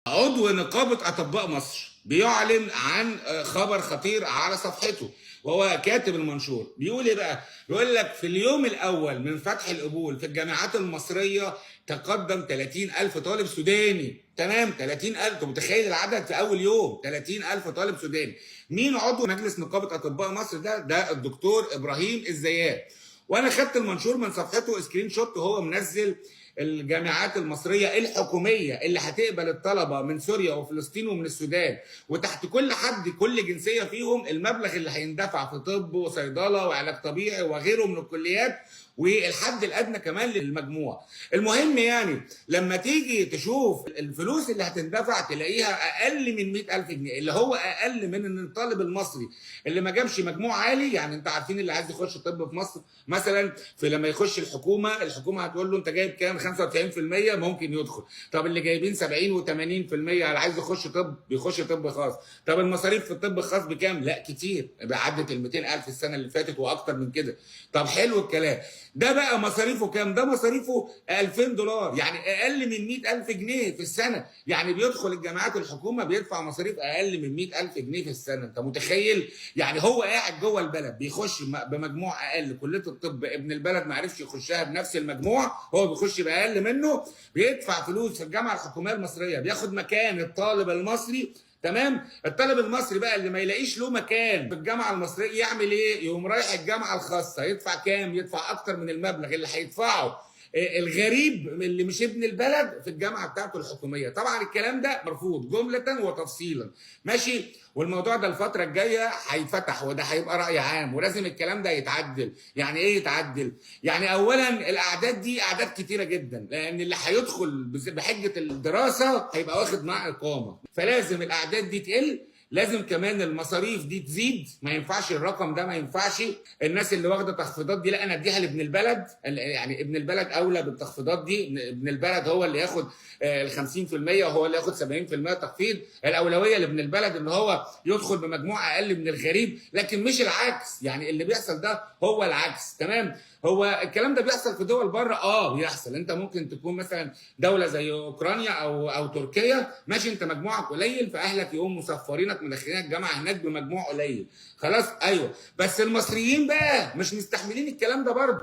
عضو نقابة أطباء مصر بيعلن عن خبر خطير على صفحته، وهو كاتب المنشور. بيقول ايه بقى؟ بيقول لك في اليوم الأول من فتح القبول في الجامعات المصرية تقدم 30,000 طالب سوداني. تمام، 30,000. متخيل العدد في أول يوم؟ 30,000 طالب سوداني. مين عضو مجلس نقابة أطباء مصر ده الدكتور إبراهيم الزيات. وانا خدت المنشور من صفحته سكرين شوت، وهو منزل الجامعات المصريه الحكوميه اللي هتقبل الطلبه من سوريا وفلسطين ومن السودان، وتحت كل حد كل جنسيه فيهم المبلغ اللي هيندفع في طب وصيدله وعلاج طبيعي وغيره من الكليات، والحد الادنى كمان للمجموع. المهم يعني لما تيجي تشوف الفلوس اللي هتندفع تلاقيها اقل من 100,000 جنيه، اللي هو اقل من ان الطالب المصري اللي ما جابش مجموع عالي. يعني انت عارفين اللي عايز يخش طب في مصر مثلا، في لما يخش الحكومه هتقول له انت جايب كام؟ 95% ممكن يدخل. طب اللي جايبين 70 و80% اللي عايز يخش طب بيخش طب خاص. طب المصاريف في الطب الخاص بكام؟ لا كتير، عدت ال 200,000 السنه اللي فاتت واكتر من كده. طب حلو الكلام. ده بقى مصاريفه كام؟ ده مصاريفه $2000، يعني اقل من 100,000 جنيه في السنه. يعني بيدخل الجامعات الحكومه بيدفع مصاريف اقل من 100,000 جنيه في السنه. انت متخيل؟ يعني هو قاعد جوه البلد بيخش بمجموع اقل. كليه الطب ابن البلد ما عرفش يخشها بنفس المجموع، هو بيخش باقل منه، بيدفع فلوس في الجامعه الحكوميه المصريه، بياخد مكان الطالب المصري. تمام. الطالب المصري بقى اللي ما يلاقيش له مكان في الجامعه المصريه يعمل ايه؟ يقوم رايح الجامعه الخاصه. يدفع كام؟ يدفع اكتر من المبلغ اللي هيدفعه الغريب اللي مش ابن البلد في الجامعه بتاعته الحكوميه. طبعا الكلام ده مرفوض جمله وتفصيلا. ماشي. والموضوع ده الفتره الجايه هيتفتح، وده هيبقى راي عام، ولازم الكلام ده يتعدل. يعني ايه يتعدل؟ يعني اولا الاعداد دي اعداد كتيره جدا، لان اللي هيدخل بحجه الدراسه هيبقى واخد معاه اقامه، فلازم الاعداد دي تقل. لازم كمان المصاريف دي تزيد. ما ينفعش الرقم ده، ما ينفعش. الناس اللي واخده تخفيضات دي لا، انا اديها لابن البلد. يعني ابن البلد اولى بالتخفيضات دي. ابن البلد هو اللي ياخد ال 50% وهو اللي ياخد 70% تخفيض. الاولويه لابن البلد ان هو يدخل بمجموع اقل من الغريب، لكن مش العكس. يعني اللي بيحصل ده هو العكس. تمام. هو الكلام ده بيحصل في دول بره، بيحصل. انت ممكن تكون مثلا دوله زي اوكرانيا او تركيا، ماشي، انت مجموعك قليل فاهلك يقوموا مسفرينك مدخلينك الجامعه هناك بمجموع قليل. خلاص، ايوه. بس المصريين بقى مش مستحملين الكلام ده برضه.